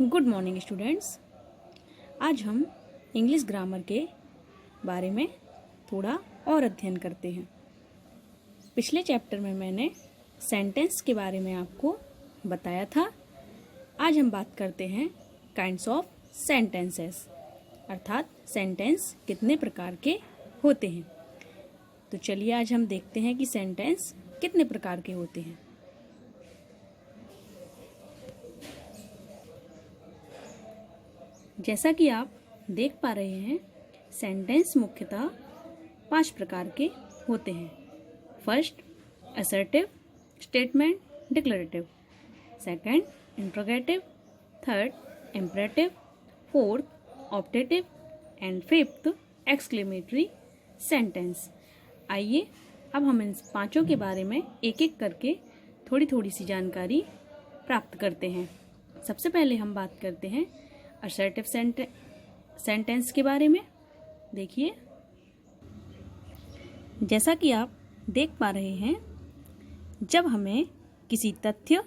Good morning students. आज हम English grammar के बारे में थोड़ा और अध्ययन करते हैं। पिछले चैप्टर में मैंने सेंटेंस के बारे में आपको बताया था। आज हम बात करते हैं काइंड्स ऑफ सेंटेंसेस, अर्थात सेंटेंस कितने प्रकार के होते हैं। तो चलिए आज हम देखते हैं कि सेंटेंस कितने प्रकार के होते हैं। जैसा कि आप देख पा रहे हैं, सेंटेंस मुख्यतः 5 प्रकार के होते हैं। First, assertive statement declarative. Second, interrogative. Third, imperative. Fourth, optative. And fifth, exclamatory sentence. आइए अब हम इन पांचों के बारे में एक एक करके थोड़ी थोड़ी सी जानकारी प्राप्त करते हैं। सबसे पहले हम बात करते हैं असर्टिव सेंटेंस के बारे में। देखिए, जैसा कि आप देख पा रहे हैं, जब हमें किसी तथ्य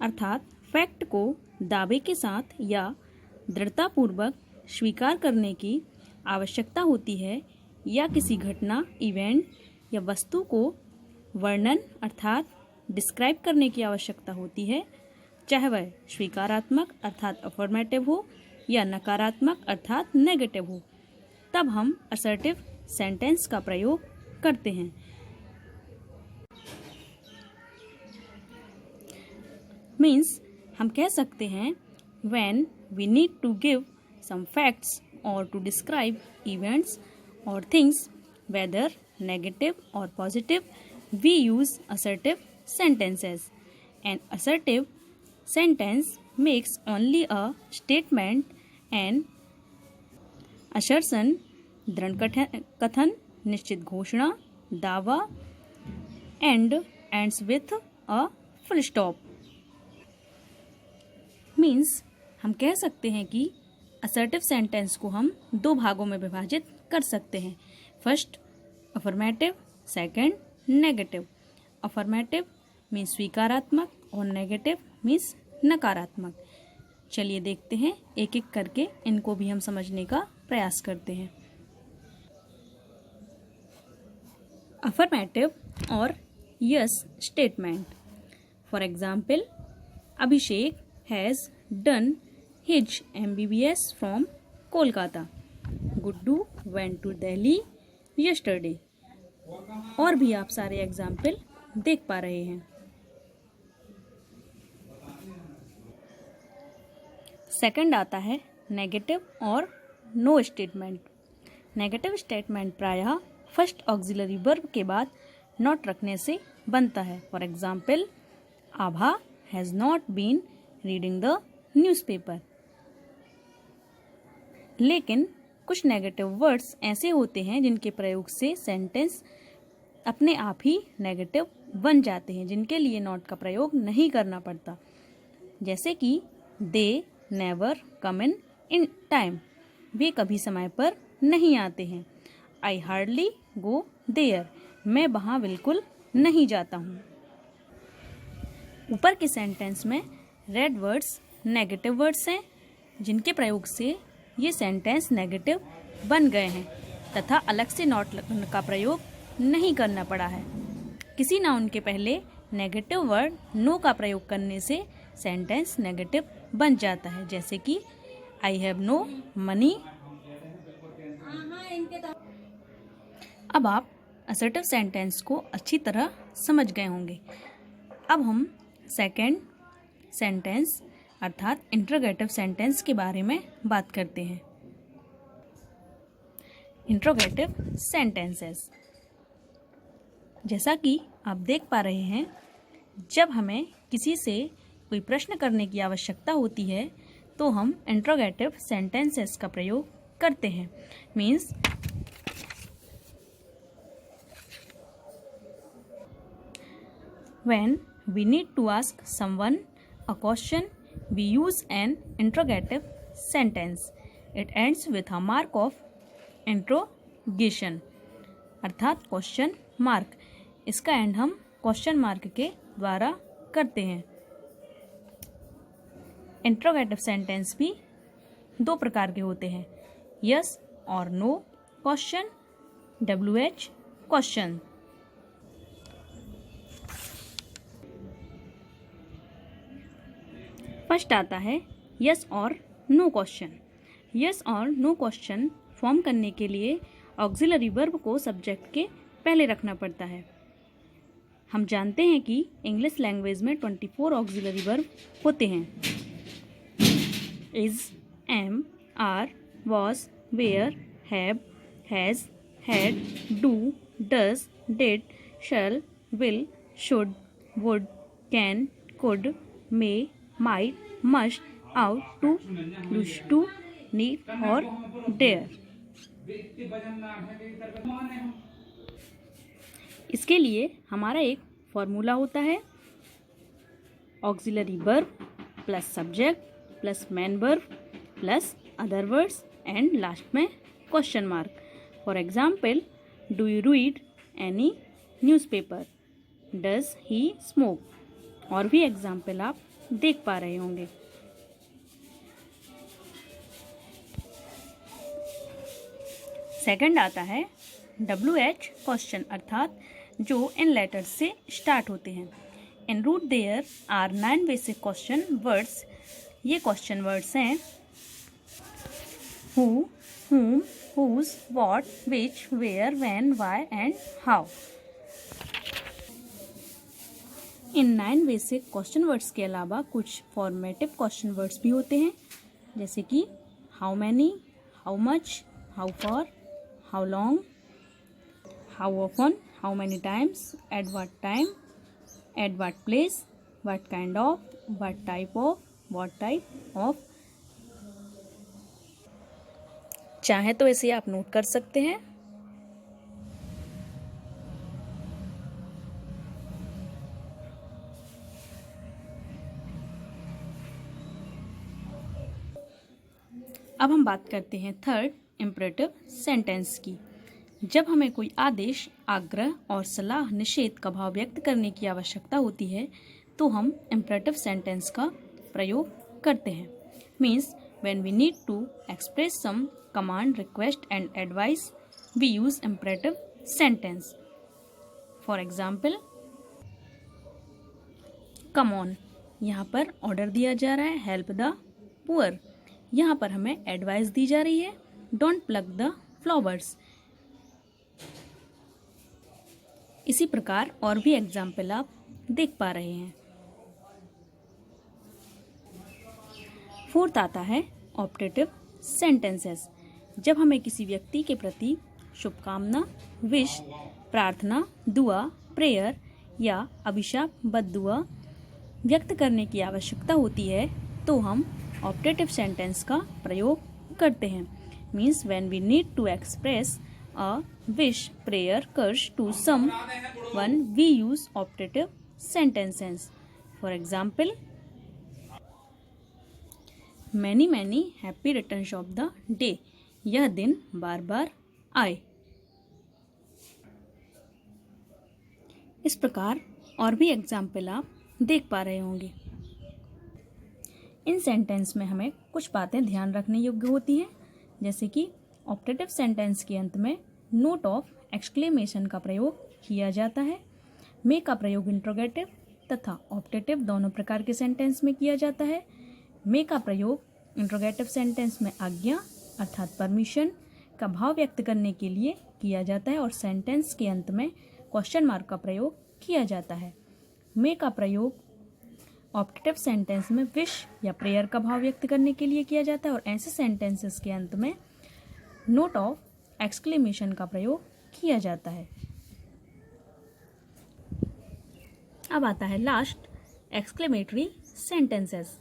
अर्थात फैक्ट को दावे के साथ या दृढ़तापूर्वक स्वीकार करने की आवश्यकता होती है या किसी घटना, इवेंट या वस्तु को वर्णन अर्थात डिस्क्राइब करने की आवश्यकता होती है, चाहे वह स्वीकारात्मक अर्थात अफर्मेटिव हो या नकारात्मक अर्थात नेगेटिव हो, तब हम असर्टिव सेंटेंस का प्रयोग करते हैं। मीन्स हम कह सकते हैं when we need to give some facts or to describe events or things whether negative or positive, we use assertive sentences. An assertive sentence makes only a statement and assertion, दृढ़ कथन, निश्चित घोषणा, दावा, and ends with a full stop. Means हम कह सकते हैं कि असर्टिव सेंटेंस को हम 2 भागों में विभाजित कर सकते हैं। First, affirmative. Second, negative. Affirmative means स्वीकारात्मक और नेगेटिव मीन्स नकारात्मक। चलिए देखते हैं, एक एक करके इनको भी हम समझने का प्रयास करते हैं। Affirmative or yes statement. For example, Abhishek has done his MBBS from Kolkata. Guddu went to Delhi yesterday. और भी आप सारे एग्जाम्पल देख पा रहे हैं। सेकंड आता है negative or no statement. Negative statement प्रायः फर्स्ट ऑक्सिलरी वर्ब के बाद नॉट रखने से बनता है। For example, Abha has not been reading the newspaper. लेकिन कुछ नेगेटिव वर्ड्स ऐसे होते हैं जिनके प्रयोग से सेंटेंस अपने आप ही नेगेटिव बन जाते हैं, जिनके लिए नॉट का प्रयोग नहीं करना पड़ता। जैसे कि they never come in time, वे कभी समय पर नहीं आते हैं। आई हार्डली गो देयर, मैं वहाँ बिल्कुल नहीं जाता हूँ। ऊपर के सेंटेंस में रेड वर्ड्स नेगेटिव वर्ड्स हैं, जिनके प्रयोग से ये सेंटेंस नेगेटिव बन गए हैं तथा अलग से नॉट का प्रयोग नहीं करना पड़ा है। किसी नाउन के पहले नेगेटिव वर्ड नो का प्रयोग करने से सेंटेंस नेगेटिव बन जाता है। जैसे कि आई हैव नो मनी। अब आप असर्टिव सेंटेंस को अच्छी तरह समझ गए होंगे। अब हम सेकंड सेंटेंस अर्थात इंट्रोगेटिव सेंटेंस के बारे में बात करते हैं। इंट्रोगेटिव सेंटेंसेस, जैसा कि आप देख पा रहे हैं, जब हमें किसी से कोई प्रश्न करने की आवश्यकता होती है तो हम इंट्रोगेटिव सेंटेंसेस का प्रयोग करते हैं। Means when we need to ask someone a question, we use an interrogative sentence. It ends with a mark of interrogation अर्थात क्वेश्चन मार्क। इसका एंड हम क्वेश्चन मार्क के द्वारा करते हैं। इंट्रोगेटिव सेंटेंस भी दो प्रकार के होते हैं, yes or no question, WH question. First आता है yes or no question. Yes or no question form करने के लिए ऑक्सिलरी वर्ब को सब्जेक्ट के पहले रखना पड़ता है। हम जानते हैं कि इंग्लिश लैंग्वेज में 24 ऑक्सिलरी वर्ब होते हैं। Is, am, are, was, were, have, has, had, do, does, did, shall, will, should, would, can, could, may, might, must, ought to, use to, need और डेयर। इसके लिए हमारा एक फॉर्मूला होता है, auxiliary verb plus subject plus main verb plus other words and last में question mark. For example, do you read any newspaper, does he smoke, और भी एग्जाम्पल आप देख पा रहे होंगे। सेकंड आता है WH क्वेश्चन, अर्थात जो इन लेटर्स से स्टार्ट होते हैं। In root there are 9 basic question words. ये क्वेश्चन वर्ड्स हैं who, whom, whose, what, which, where, when, why and how। इन 9 बेसिक क्वेश्चन वर्ड्स के अलावा कुछ फॉर्मेटिव क्वेश्चन वर्ड्स भी होते हैं, जैसे कि how many, how much, how for, how long, how often, how many times, at what time, at what place, what kind of, what type of, what type of. चाहे तो इसे आप note कर सकते हैं। अब हम बात करते हैं थर्ड इम्परेटिव सेंटेंस की। जब हमें कोई आदेश, आग्रह और सलाह, निषेध का भाव व्यक्त करने की आवश्यकता होती है तो हम इम्परेटिव सेंटेंस का प्रयोग करते हैं। Means when we need to express some command, request and advice we use imperative sentence. For example, come on, यहाँ पर ऑर्डर दिया जा रहा है हेल्प द पुअर। यहाँ पर हमें एडवाइस दी जा रही है डोंट प्लग द फ्लावर्स। इसी प्रकार और भी एग्जाम्पल आप देख पा रहे हैं। फोर्थ आता है ऑप्टेटिव सेंटेंसेस। जब हमें किसी व्यक्ति के प्रति शुभकामना, विश, प्रार्थना, दुआ, प्रेयर या अभिशाप, बद्दुआ व्यक्त करने की आवश्यकता होती है तो हम ऑप्टेटिव सेंटेंस का प्रयोग करते हैं। Means when we need to express a wish, prayer, curse to someone we use optative sentences. For example, many many happy returns of the day, यह दिन बार बार आए। इस प्रकार और भी एग्जाम्पल आप देख पा रहे होंगे। इन सेंटेंस में हमें कुछ बातें ध्यान रखने योग्य होती हैं, जैसे कि ऑप्टेटिव सेंटेंस के अंत में नोट ऑफ एक्सक्लेमेशन का प्रयोग किया जाता है। मे का प्रयोग इंट्रोगेटिव तथा ऑप्टेटिव दोनों प्रकार के सेंटेंस में किया जाता है। मे का प्रयोग इंट्रोगेटिव सेंटेंस में आज्ञा अर्थात परमिशन का भाव व्यक्त करने के लिए किया जाता है और सेंटेंस के अंत में क्वेश्चन मार्क का प्रयोग किया जाता है। मे का प्रयोग ऑप्टेटिव सेंटेंस में विश या प्रेयर का भाव व्यक्त करने के लिए किया जाता है और ऐसे सेंटेंसेस के अंत में नोट ऑफ एक्सक्लेमेशन का प्रयोग किया जाता है। अब आता है लास्ट एक्सक्लेमेटरी सेंटेंसेस।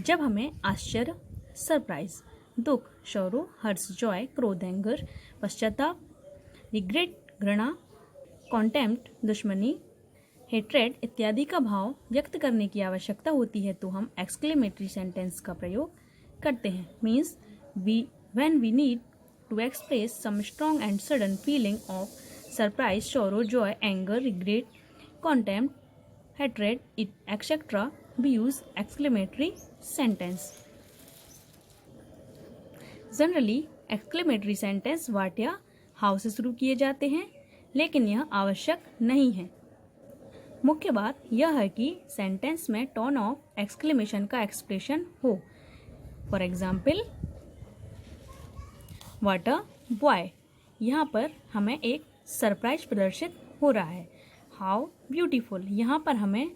जब हमें आश्चर्य, सरप्राइज, दुख, शौरो, हर्ष, जॉय, क्रोध, एंगर, पश्चाताप, रिग्रेट, घृणा, कॉन्टेम्प्ट, दुश्मनी, हेट्रेड इत्यादि का भाव व्यक्त करने की आवश्यकता होती है तो हम एक्सक्लेमेटरी सेंटेंस का प्रयोग करते हैं। Means when we need to express some strong and sudden feeling of surprise, sorrow, joy, anger, regret, contempt, hatred, etc. we use exclamatory sentence. Generally exclamatory sentence what या हाउ से शुरू किए जाते हैं, लेकिन यह आवश्यक नहीं है। मुख्य बात यह है कि सेंटेंस में टोन ऑफ एक्सक्लेमेशन का एक्सप्रेशन हो। For example, what a boy, यहाँ पर हमें एक सरप्राइज प्रदर्शित हो रहा है। हाउ ब्यूटीफुल, यहाँ पर हमें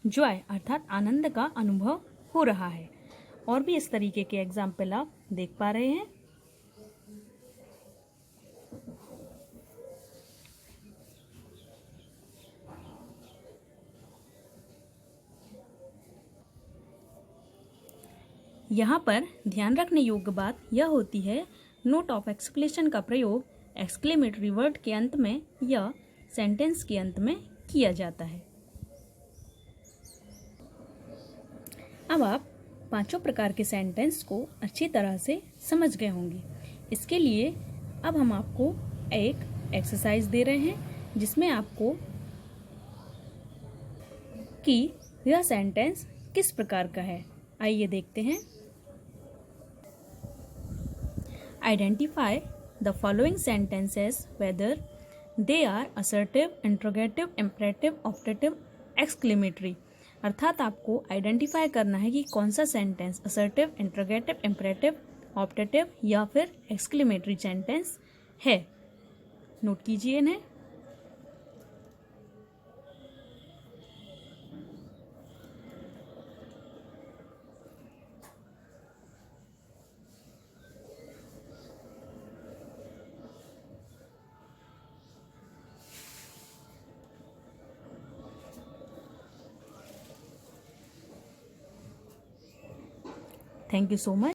जॉय अर्थात आनंद का अनुभव हो रहा है। और भी इस तरीके के एग्जाम्पल आप देख पा रहे हैं। यहाँ पर ध्यान रखने योग्य बात यह होती है, नोट ऑफ एक्सक्लेमेशन का प्रयोग एक्सक्लेमेटरी वर्ड के अंत में या सेंटेंस के अंत में किया जाता है। अब आप पांचों प्रकार के सेंटेंस को अच्छी तरह से समझ गए होंगे। इसके लिए अब हम आपको एक एक्सरसाइज दे रहे हैं, जिसमें आपको कि यह सेंटेंस किस प्रकार का है। आइए देखते हैं। Identify the following sentences whether they are assertive, interrogative, imperative, optative, exclamatory. अर्थात आपको आइडेंटिफाई करना है कि कौन सा sentence assertive, interrogative, imperative, optative या फिर एक्सक्लेमेटरी सेंटेंस है। नोट कीजिए इन्हें। Thank you so much.